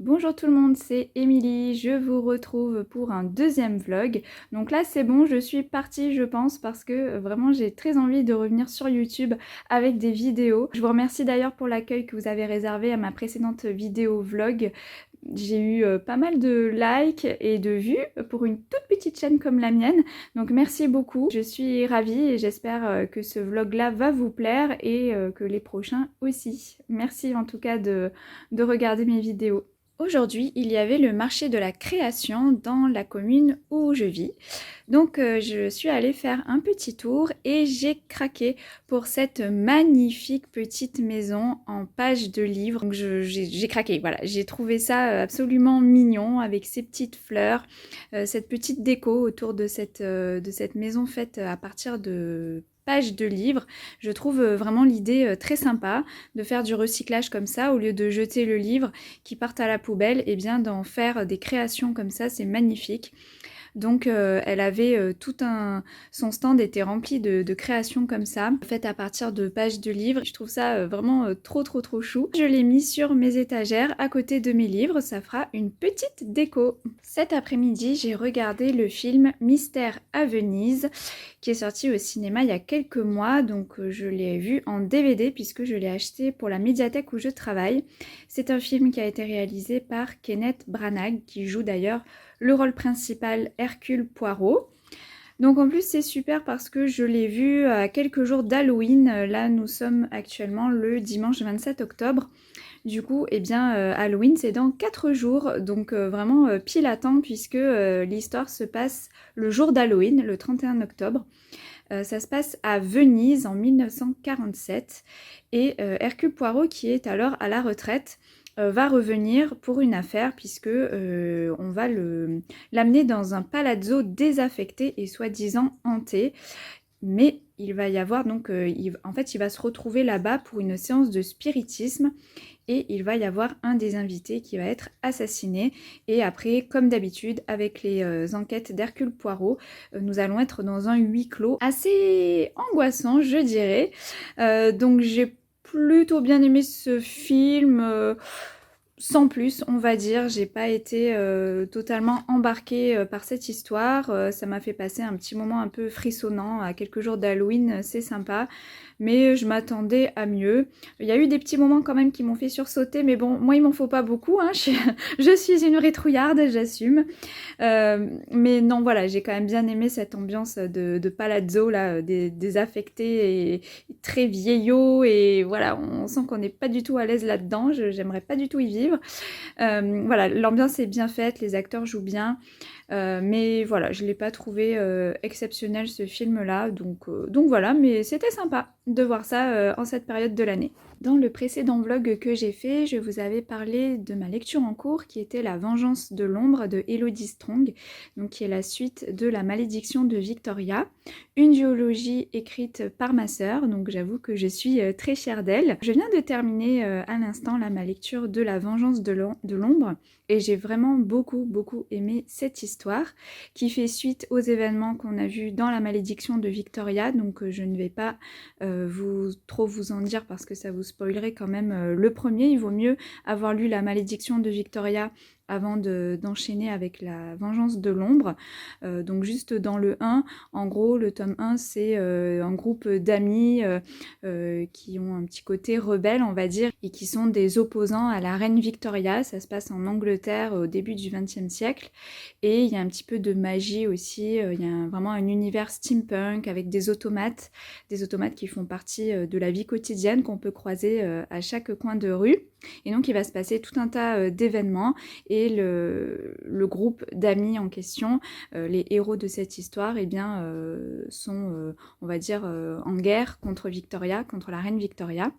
Bonjour tout le monde, c'est Émilie, je vous retrouve pour un deuxième vlog. Donc là c'est bon, je suis partie je pense parce que vraiment j'ai très envie de revenir sur YouTube avec des vidéos. Je vous remercie d'ailleurs pour l'accueil que vous avez réservé à ma précédente vidéo vlog. J'ai eu pas mal de likes et de vues pour une toute petite chaîne comme la mienne. Donc merci beaucoup, je suis ravie et j'espère que ce vlog là va vous plaire et que les prochains aussi. Merci en tout cas de regarder mes vidéos. Aujourd'hui, il y avait le marché de la création dans la commune où je vis. Donc je suis allée faire un petit tour et j'ai craqué pour cette magnifique petite maison en page de livre. Donc j'ai craqué, voilà. J'ai trouvé ça absolument mignon avec ces petites fleurs, cette petite déco autour de cette maison faite à partir de pages de livres. Je trouve vraiment l'idée très sympa de faire du recyclage comme ça au lieu de jeter le livre qui partent à la poubelle, et bien d'en faire des créations comme ça, c'est magnifique. Donc elle avait son stand était rempli de créations comme ça, faites à partir de pages de livres. Je trouve ça vraiment trop chou. Je l'ai mis sur mes étagères à côté de mes livres, ça fera une petite déco. Cet après-midi, j'ai regardé le film Mystère à Venise, qui est sorti au cinéma il y a quelques mois, donc je l'ai vu en DVD puisque je l'ai acheté pour la médiathèque où je travaille. C'est un film qui a été réalisé par Kenneth Branagh, qui joue d'ailleurs le rôle principal Hercule Poirot. Donc en plus c'est super parce que je l'ai vu à quelques jours d'Halloween. Là nous sommes actuellement le dimanche 27 octobre. Du coup, eh bien, Halloween, c'est dans 4 jours, donc vraiment pile à temps, puisque l'histoire se passe le jour d'Halloween, le 31 octobre. Ça se passe à Venise en 1947, et Hercule Poirot, qui est alors à la retraite, va revenir pour une affaire, puisque on va l'amener dans un palazzo désaffecté et soi-disant hanté. Mais il va y avoir donc, en fait, il va se retrouver là-bas pour une séance de spiritisme et il va y avoir un des invités qui va être assassiné. Et après, comme d'habitude, avec les enquêtes d'Hercule Poirot, nous allons être dans un huis clos assez angoissant, je dirais. Donc j'ai plutôt bien aimé ce film. Sans plus, on va dire, j'ai pas été totalement embarquée par cette histoire. Ça m'a fait passer un petit moment un peu frissonnant à quelques jours d'Halloween, c'est sympa. Mais je m'attendais à mieux. Il y a eu des petits moments quand même qui m'ont fait sursauter, mais bon, moi il m'en faut pas beaucoup, hein. Je suis une rétrouillarde, j'assume. Mais non, voilà, j'ai quand même bien aimé cette ambiance de palazzo, là, désaffecté et très vieillot. Et voilà, on sent qu'on n'est pas du tout à l'aise là-dedans. J'aimerais pas du tout y vivre. Voilà, l'ambiance est bien faite, les acteurs jouent bien. Mais voilà, je ne l'ai pas trouvé exceptionnel ce film-là. Donc voilà, mais c'était sympa de voir ça en cette période de l'année. Dans le précédent vlog que j'ai fait, je vous avais parlé de ma lecture en cours qui était La Vengeance de l'ombre de Elodie Strong, donc qui est la suite de La Malédiction de Victoria, une duologie écrite par ma sœur, donc j'avoue que je suis très fière d'elle. Je viens de terminer à l'instant là ma lecture de La Vengeance de l'ombre et j'ai vraiment beaucoup aimé cette histoire qui fait suite aux événements qu'on a vus dans La Malédiction de Victoria, donc je ne vais pas trop vous en dire parce que ça vous spoilerait quand même le premier. Il vaut mieux avoir lu La Malédiction de Victoria avant d'enchaîner avec La Vengeance de l'ombre. Donc juste dans le 1, en gros le tome 1 c'est un groupe d'amis qui ont un petit côté rebelle on va dire et qui sont des opposants à la reine Victoria. Ça se passe en Angleterre au début du XXe siècle et il y a un petit peu de magie aussi, il y a vraiment un univers steampunk avec des automates qui font partie de la vie quotidienne qu'on peut croiser à chaque coin de rue. Et donc il va se passer tout un tas d'événements et le groupe d'amis en question, les héros de cette histoire, eh bien, sont, on va dire, en guerre contre Victoria, contre la reine Victoria.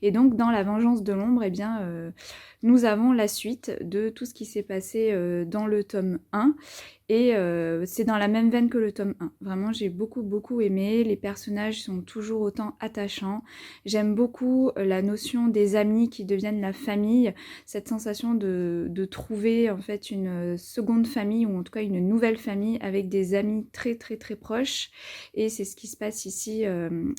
Et donc dans La Vengeance de l'ombre, eh bien, nous avons la suite de tout ce qui s'est passé dans le tome 1. Et c'est dans la même veine que le tome 1. Vraiment, j'ai beaucoup aimé. Les personnages sont toujours autant attachants. J'aime beaucoup la notion des amis qui deviennent la famille. Cette sensation de trouver en fait une seconde famille ou en tout cas une nouvelle famille avec des amis très proches. Et c'est ce qui se passe ici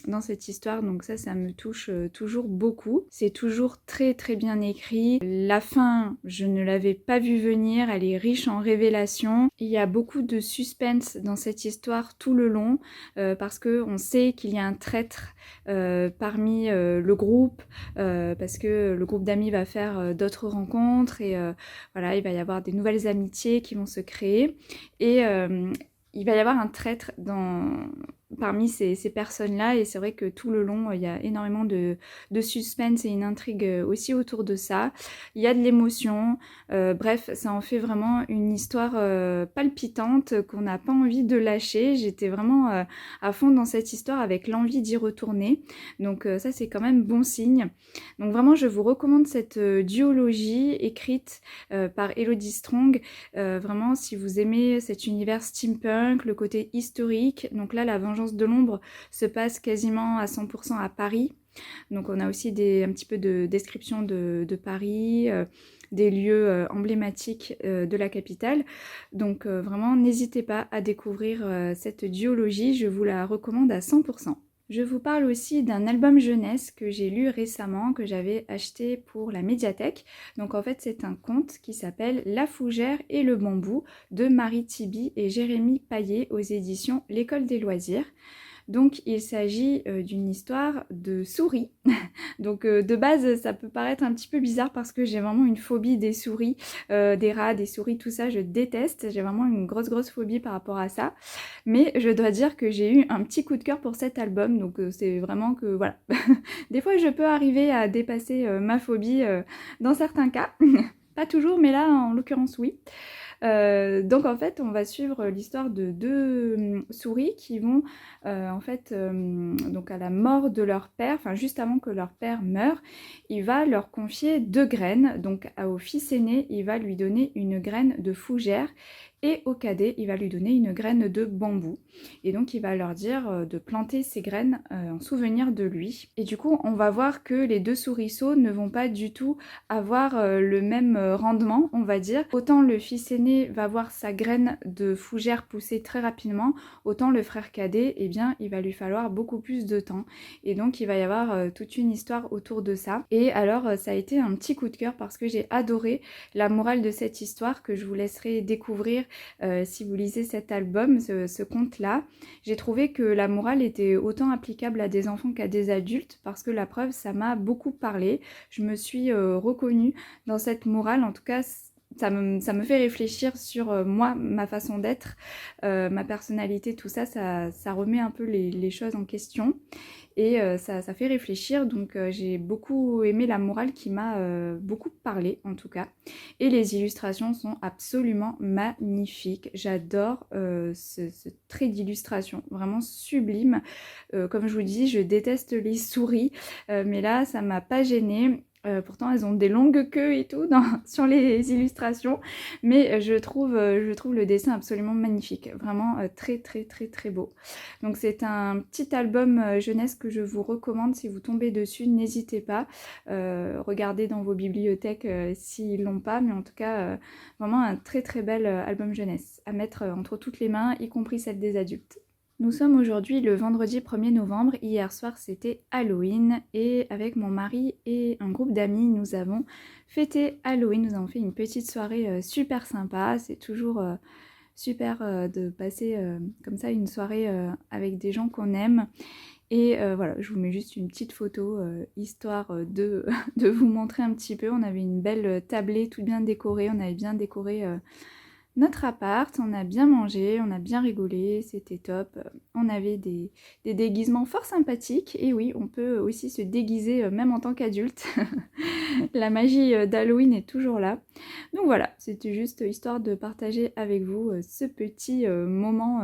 dans cette histoire. Donc ça me touche toujours toujours beaucoup. C'est toujours très très bien écrit. La fin, je ne l'avais pas vue venir, elle est riche en révélations. Il y a beaucoup de suspense dans cette histoire tout le long parce qu'on sait qu'il y a un traître parmi le groupe parce que le groupe d'amis va faire d'autres rencontres et voilà, il va y avoir des nouvelles amitiés qui vont se créer et il va y avoir un traître parmi ces personnes-là et c'est vrai que tout le long il y a énormément de suspense et une intrigue aussi autour de ça. Il y a de l'émotion, bref, ça en fait vraiment une histoire palpitante qu'on n'a pas envie de lâcher. J'étais vraiment à fond dans cette histoire avec l'envie d'y retourner, donc ça c'est quand même bon signe. Donc vraiment je vous recommande cette duologie écrite par Elodie Strong. Vraiment si vous aimez cet univers steampunk, le côté historique, donc là La Vengeance de l'ombre se passe quasiment à 100% à Paris. Donc on a aussi un petit peu de description de Paris, des lieux emblématiques de la capitale. Donc vraiment n'hésitez pas à découvrir cette duologie, je vous la recommande à 100%. Je vous parle aussi d'un album jeunesse que j'ai lu récemment, que j'avais acheté pour la médiathèque. Donc en fait c'est un conte qui s'appelle La Fougère et le bambou de Marie Tiby et Jérémy Paillet aux éditions L'École des loisirs. Donc il s'agit d'une histoire de souris. Donc de base ça peut paraître un petit peu bizarre parce que j'ai vraiment une phobie des souris, des rats, des souris, tout ça je déteste. J'ai vraiment une grosse phobie par rapport à ça. Mais je dois dire que j'ai eu un petit coup de cœur pour cet album. Donc c'est vraiment que voilà. Des fois je peux arriver à dépasser ma phobie dans certains cas. Pas toujours mais là en l'occurrence oui. Donc en fait on va suivre l'histoire de deux souris qui vont en fait donc à la mort de leur père, enfin juste avant que leur père meure, il va leur confier 2 graines. Donc au fils aîné il va lui donner une graine de fougère et au cadet il va lui donner une graine de bambou et donc il va leur dire de planter ces graines en souvenir de lui. Et du coup on va voir que les deux souriceaux ne vont pas du tout avoir le même rendement, on va dire. Autant le fils aîné va voir sa graine de fougère pousser très rapidement, autant le frère cadet, eh bien il va lui falloir beaucoup plus de temps et donc il va y avoir toute une histoire autour de ça. Et alors ça a été un petit coup de cœur parce que j'ai adoré la morale de cette histoire que je vous laisserai découvrir si vous lisez cet album, ce conte-là. J'ai trouvé que la morale était autant applicable à des enfants qu'à des adultes parce que la preuve, ça m'a beaucoup parlé. Je me suis reconnue dans cette morale, en tout cas ça me fait réfléchir sur moi, ma façon d'être, ma personnalité, tout ça, ça remet un peu les choses en question et ça fait réfléchir. Donc j'ai beaucoup aimé la morale qui m'a beaucoup parlé en tout cas. Et les illustrations sont absolument magnifiques. J'adore ce trait d'illustration, vraiment sublime. Comme je vous dis, je déteste les souris, mais là ça m'a pas gênée. Pourtant elles ont des longues queues et tout sur les illustrations, mais je trouve le dessin absolument magnifique, vraiment très beau. Donc c'est un petit album jeunesse que je vous recommande. Si vous tombez dessus, n'hésitez pas, regardez dans vos bibliothèques s'ils l'ont pas, mais en tout cas vraiment un très bel album jeunesse à mettre entre toutes les mains, y compris celle des adultes. Nous sommes aujourd'hui le vendredi 1er novembre, hier soir c'était Halloween et avec mon mari et un groupe d'amis nous avons fêté Halloween, nous avons fait une petite soirée super sympa, c'est toujours super de passer comme ça une soirée avec des gens qu'on aime. Et voilà, je vous mets juste une petite photo histoire de vous montrer un petit peu. On avait une belle tablée toute bien décorée, on avait bien décoré notre appart, on a bien mangé, on a bien rigolé, c'était top. On avait des déguisements fort sympathiques et oui, on peut aussi se déguiser même en tant qu'adulte. La magie d'Halloween est toujours là. Donc voilà, c'était juste histoire de partager avec vous ce petit moment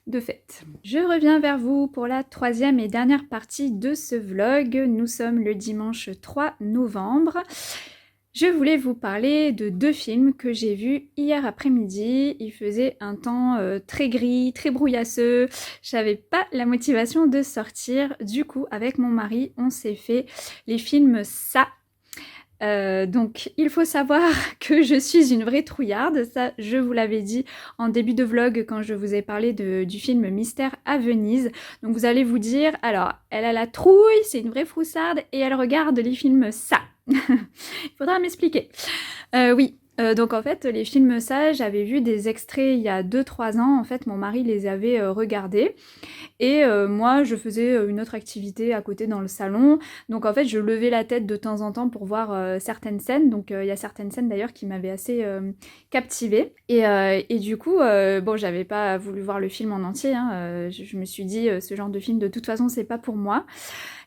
de fête. Je reviens vers vous pour la 3e et dernière partie de ce vlog. Nous sommes le dimanche 3 novembre. Je voulais vous parler de 2 films que j'ai vus hier après-midi. Il faisait un temps très gris, très brouillasseux. J'avais pas la motivation de sortir. Du coup, avec mon mari, on s'est fait les films Ça. Donc il faut savoir que je suis une vraie trouillarde, ça je vous l'avais dit en début de vlog quand je vous ai parlé du film Mystère à Venise. Donc vous allez vous dire, alors elle a la trouille, c'est une vraie froussarde et elle regarde les films ça. Il faudra m'expliquer. Oui. Donc en fait les films ça, j'avais vu des extraits il y a 2-3 ans, en fait mon mari les avait regardés. Et moi, je faisais une autre activité à côté dans le salon. Donc en fait, je levais la tête de temps en temps pour voir certaines scènes. Donc il y a certaines scènes d'ailleurs qui m'avaient assez captivée. Et du coup, bon, j'avais pas voulu voir le film en entier. Hein. Je me suis dit, ce genre de film, de toute façon, c'est pas pour moi.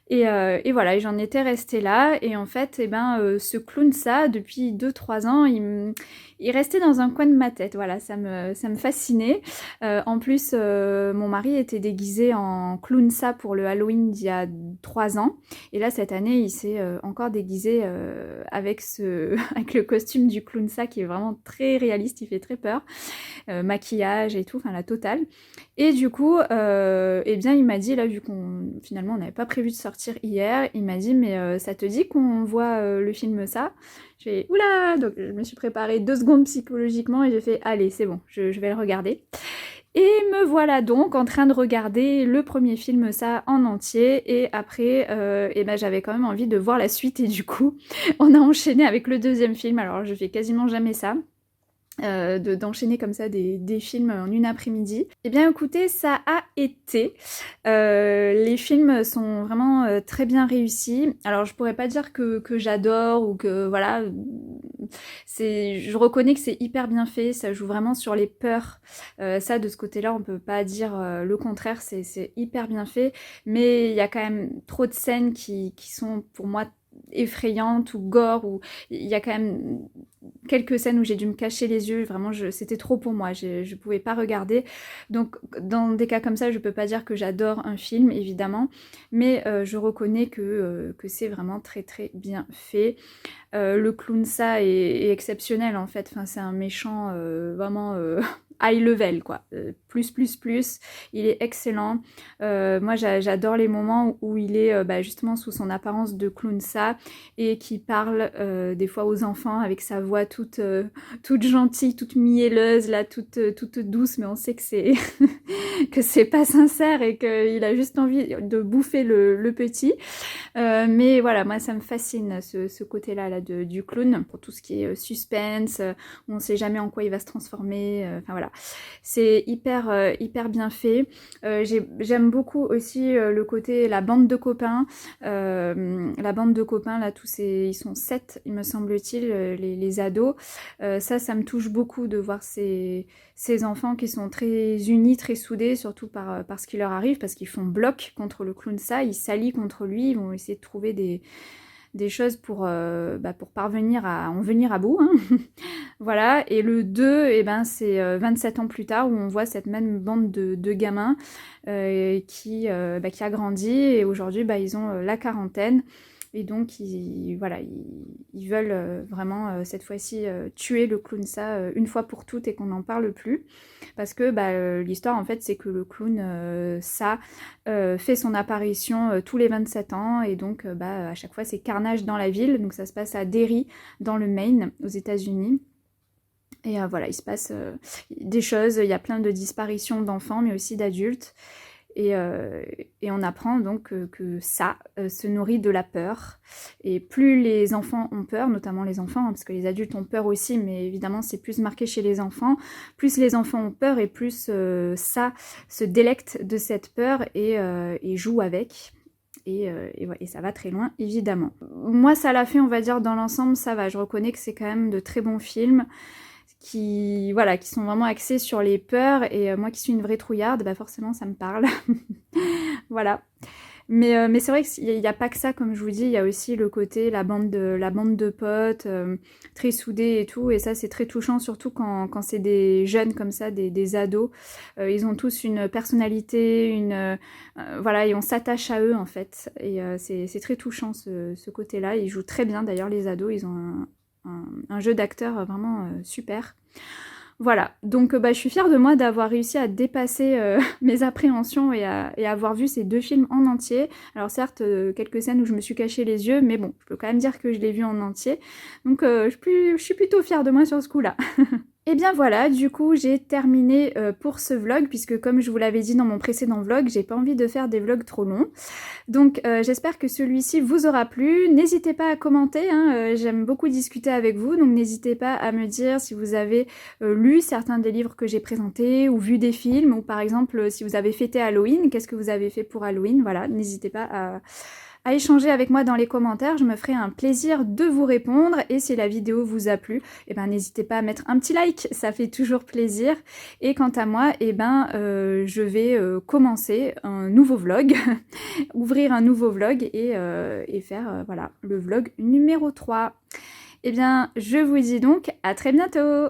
Et voilà, j'en étais restée là. Et en fait, eh ben, ce clown, ça, depuis 2-3 ans, il restait dans un coin de ma tête. Voilà, ça me fascinait. En plus, mon mari était déguisé en clown, ça, pour le Halloween d'il y a 3 ans. Et là, cette année, il s'est encore déguisé avec, avec le costume du clown, ça, qui est vraiment très réaliste. Il fait très peur. Maquillage et tout, enfin la totale. Et du coup, eh bien, il m'a dit, là, vu qu'on finalement on n'avait pas prévu de sortir hier, il m'a dit, mais ça te dit qu'on voit le film ça? J'ai oula! Donc je me suis préparée 2 secondes psychologiquement et j'ai fait, allez, c'est bon, je vais le regarder. Et me voilà donc en train de regarder le premier film ça en entier et après eh ben, j'avais quand même envie de voir la suite et du coup on a enchaîné avec le deuxième film. Alors je fais quasiment jamais ça. D'enchaîner comme ça des films en une après-midi. Eh bien écoutez, ça a été. Les films sont vraiment très bien réussis. Alors je pourrais pas dire que j'adore ou que voilà, je reconnais que c'est hyper bien fait, ça joue vraiment sur les peurs. Ça de ce côté-là on peut pas dire le contraire, c'est hyper bien fait, mais il y a quand même trop de scènes qui sont pour moi effrayantes ou gore, ou il y a quand même quelques scènes où j'ai dû me cacher les yeux, vraiment c'était trop pour moi, je pouvais pas regarder. Donc dans des cas comme ça, je peux pas dire que j'adore un film évidemment, mais je reconnais que c'est vraiment très très bien fait. Le clown ça est exceptionnel en fait, enfin, c'est un méchant vraiment high level quoi, plus, il est excellent. Moi j'adore les moments où il est bah, justement sous son apparence de clown ça et qui parle des fois aux enfants avec sa voix toute gentille, toute mielleuse, là, toute douce, mais on sait que c'est que c'est pas sincère et qu'il a juste envie de bouffer le petit. Mais voilà, moi ça me fascine ce côté-là là, du clown, pour tout ce qui est suspense, où on sait jamais en quoi il va se transformer, enfin voilà. C'est hyper bien fait. J'aime beaucoup aussi le côté, la bande de copains. La bande de copains, là, ils sont 7, il me semble-t-il, les ados. Ça me touche beaucoup de voir ces enfants qui sont très unis, très soudés, surtout par ce qui leur arrive, parce qu'ils font bloc contre le clown ça, ils s'allient contre lui, ils vont essayer de trouver des choses pour parvenir à en venir à bout. Hein. Voilà, et le 2, eh ben, c'est 27 ans plus tard où on voit cette même bande de gamins qui a grandi et aujourd'hui ils ont la quarantaine. Et donc, ils veulent vraiment, cette fois-ci, tuer le clown ça une fois pour toutes et qu'on n'en parle plus. Parce que l'histoire, en fait, c'est que le clown ça fait son apparition tous les 27 ans. Et donc, à chaque fois, c'est carnage dans la ville. Donc, ça se passe à Derry, dans le Maine, aux États-Unis. Et voilà, il se passe des choses. Il y a plein de disparitions d'enfants, mais aussi d'adultes. Et on apprend donc que ça se nourrit de la peur. Et plus les enfants ont peur, notamment les enfants, hein, parce que les adultes ont peur aussi, mais évidemment c'est plus marqué chez les enfants, plus les enfants ont peur et plus ça se délecte de cette peur et joue avec. Et ça va très loin, évidemment. Moi, ça l'a fait, on va dire, dans l'ensemble, ça va. Je reconnais que c'est quand même de très bons films qui sont vraiment axés sur les peurs. Et moi qui suis une vraie trouillarde, forcément, ça me parle. Voilà. Mais c'est vrai qu'il n'y a pas que ça, comme je vous dis, il y a aussi le côté, la bande de potes, très soudés et tout, et ça c'est très touchant, surtout quand c'est des jeunes comme ça, des ados. Ils ont tous une personnalité, voilà, et on s'attache à eux en fait, et c'est très touchant ce côté-là. Ils jouent très bien d'ailleurs, les ados, ils ont un jeu d'acteur vraiment super. Voilà, donc je suis fière de moi d'avoir réussi à dépasser mes appréhensions et à avoir vu ces 2 films en entier. Alors certes, quelques scènes où je me suis caché les yeux, mais bon, je peux quand même dire que je l'ai vu en entier. Donc je suis plutôt fière de moi sur ce coup-là. Et bien voilà, du coup j'ai terminé pour ce vlog, puisque comme je vous l'avais dit dans mon précédent vlog, j'ai pas envie de faire des vlogs trop longs. Donc j'espère que celui-ci vous aura plu. N'hésitez pas à commenter, hein, j'aime beaucoup discuter avec vous, donc n'hésitez pas à me dire si vous avez lu certains des livres que j'ai présentés, ou vu des films, ou par exemple si vous avez fêté Halloween, qu'est-ce que vous avez fait pour Halloween, voilà, n'hésitez pas à échanger avec moi dans les commentaires, je me ferai un plaisir de vous répondre, et si la vidéo vous a plu, eh ben n'hésitez pas à mettre un petit like, ça fait toujours plaisir. Et quant à moi, eh ben je vais commencer un nouveau vlog, ouvrir un nouveau vlog et faire voilà, le vlog numéro 3. Eh bien je vous dis donc à très bientôt.